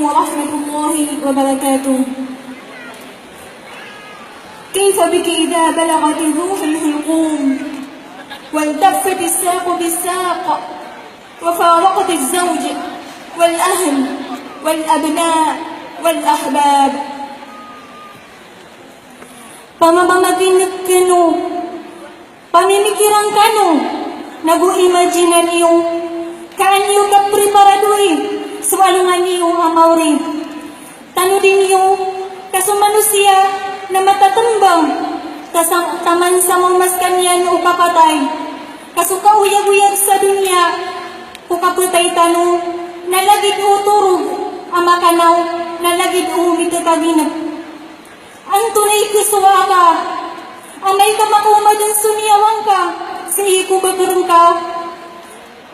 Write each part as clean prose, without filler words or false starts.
ورحمة الله وبركاته. كيف بك إذا بلغت الروح الحلقوم والتفت الساق بالساق وفارقت الزوج والأهل والأبناء والأحباب؟ Pamamaginit kano, pamimikiran kano, nagu-imaginan niyo, kaanyo ka preparadoy, swalungan niyo amawri. Tano din niyo, kasumanusiya na matatumbang, taman sa mong mas kanyan o kapatay, kasukauyag-uyag sa dunya, o kapatay tano, nalagid o turog, amakanaw, nalagid o mitakaginap. Ang tunay kusuwa ka, amay ka makumadan sunyawang ka, sa iko bagarong ka.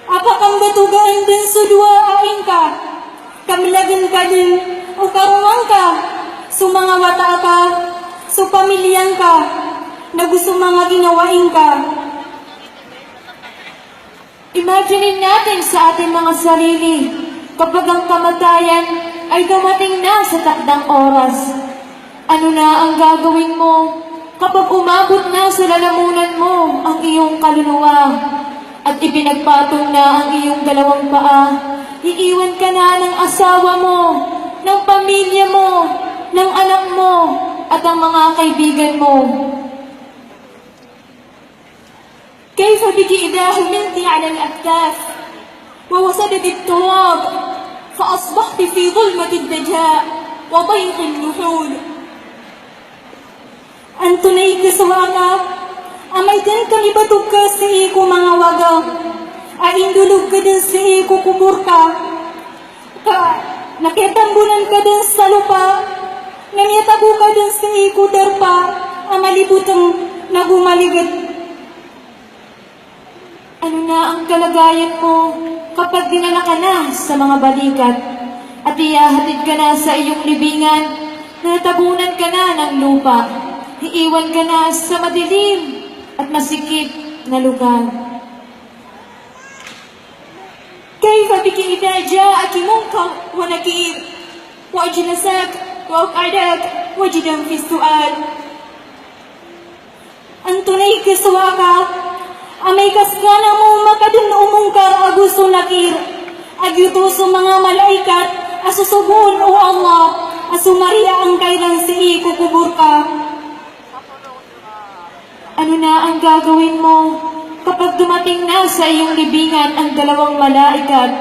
Apakang batugaan din suduaain ka, kamlagan ka din o karuwang ka, sumangawata ka, supamilyan ka, na gusto mga ginawain ka. Imaginin natin sa ating mga sarili, kapag ang kamatayan ay dumating na sa takdang oras. Ano na ang gagawin mo kapag umabot na sa lalamunan mo ang iyong kaluluwa at ipinagpatong na ang iyong dalawang paa? Iiwan ka na ng asawa mo, ng pamilya mo, ng anak mo, at ang mga kaibigan mo. كيف بك إذا حملت على الأكتاف ووسدت التراب فأصبحت في ظلمة الدجاء وضيق النحول؟ Ang tunay kasawa ka, amay din kang ibatog ka sa iko mga waga, ay indulog ka din sa iko kubur ka, nakitambunan ka din sa lupa, nangyatago ka din sa iko darpa, ang malibutang nagumaligid. Ano na ang kalagayan mo kapag dinala ka na sa mga balikat at iyahatid ka na sa iyong libingan, natabunan ka na ng lupa? Iiwan ka na sa madilim at masikip na lugar. كيف بك إذا جاءك منكر ونكير وأجلسك وأقعدك وجدا في السؤال؟ Ang tunay kasawa ka, amay kaskana mo makadun umungkar aguso nakir, agyuto mga malaikat, asusubon o Allah, asumariya ang kailang si ikukubur ka. Ano na ang gagawin mo kapag dumating na sa iyong libingan ang dalawang malaikat,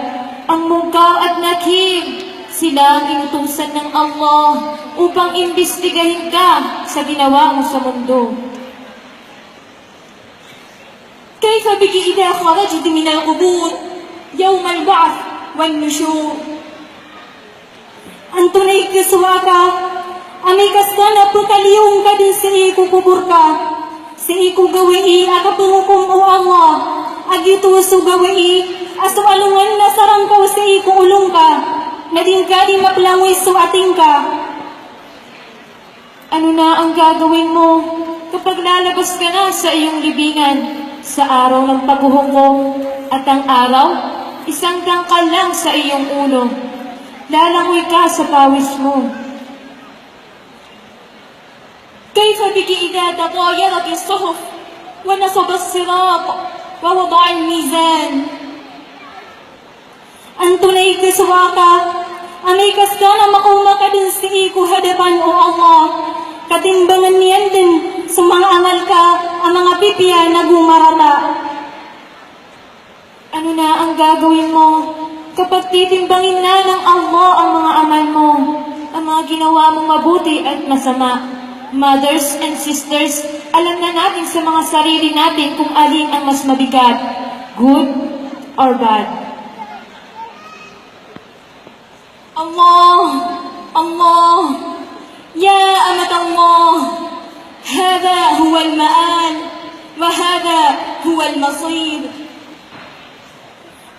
ang Munkar at Nakir? Sila ang inutusan ng Allah upang imbestigahin ka sa ginawa mo sa mundo. كيف بك إذا خرجت من القبور يوم البعث والنشور؟ Ang tunay kasawa ka, amay kaskana pagkaliyong ka din sa ikukubur ka. Sa iku gawai akapungukum o Allah, agito su gawai, aso alungan na sarangkaw sa iku ulong ka, na din ka di maplangwis su ating ka. Ano na ang gagawin mo kapag lalabas ka na sa iyong libingan sa araw ng paghuhukom at ang araw, isang tangkal lang sa iyong ulo, lalangoy ka sa pawis mo. كيف بك إذا تطايرت الصحف ونصب الصراط ووضع الميزان؟ Ang tunay kasawa ka, amay kaskana makuma ka din sa iko hadapan o Allah, katimbangan niyan din sa mga angal ka ang mga pipya na gumarata. Ano na ang gagawin mo kapag titimbangin na ng Allah ang mga amal mo, ang mga ginawa mong mabuti at masama? Mothers and sisters, alam na natin sa mga sarili natin kung alin ang mas mabigat, good or bad. Allah, Allah, ya amat Allah, hada huwa al-ma'al, wa hada huwa al-masir.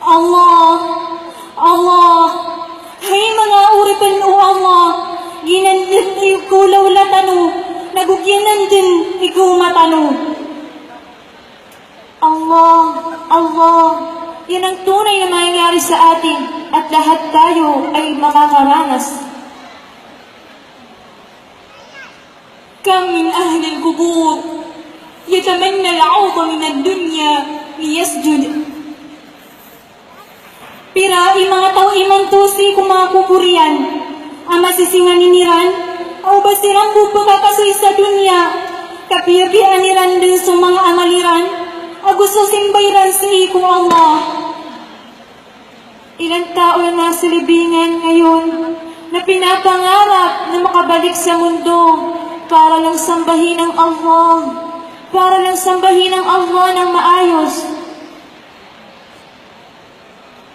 Allah, Allah, hay mga uripan o Allah, ginandin ikulaw latano, nagugyanan din ikumatano. Allah, Allah, yan ang tunay na mangyayari sa atin at lahat tayo ay makakaranas. كم من أهل القبور يتمنى العوض من الدنيا ليسجد. Pirai mga tao imantusi kung mga kupurian, ang masisinganiniran, o basirang bupagkakasoy sa dunya, kapirpianiran din sa mga amaliran, o gusto simbayran sa ikong Allah. Ilang tao na nasa libingan ngayon na pinapangarap na makabalik sa mundo para lang sambahin ang Allah, para lang sambahin ang Allah ng maayos.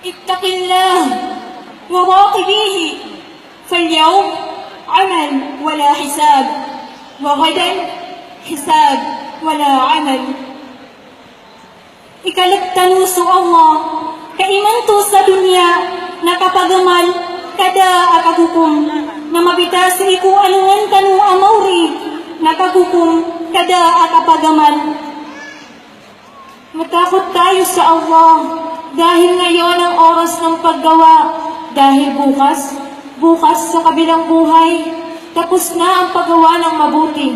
Ittaqillah wa raqibihi, falyawm amal wala hisab, wa gadan hisab wala amal. Ikalagtano sa Allah, kaimanto sa dunya na kapagamal kada akagukom, na mabita sa iku anuan kanu amawri, na kagukom kada akapagamal. Matakot tayo sa Allah, dahil ngayon ang oras ng paggawa, dahil bukas sa kabilang buhay, tapos na ang paggawa ng mabuti.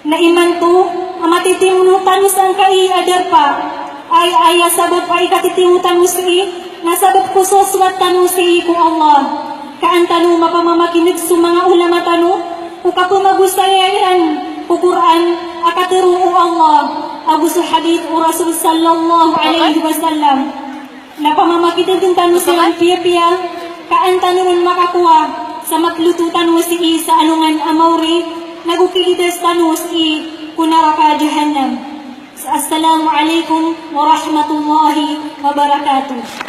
Naimanto, ang matitimunutan mo sa ang kaiadar pa, ay sabot ay katitimutan mo sa nasabot ko suswat tanu si kung Allah. Kaan tanu mapamamakinig sa mga ulama tanu, ukapumagusayan, Quran, akaturu Allah, aguso hadith o Rasul sallallahu alaihi wasallam. Napamamakinig din tanu si ang piya-piya, kaan tanu nun makakuha, sa matlututan mo si sa anungan amawri, nagukilides tanu si kunaraka jahannam. Assalamu alaikum warahmatullahi wabarakatuh.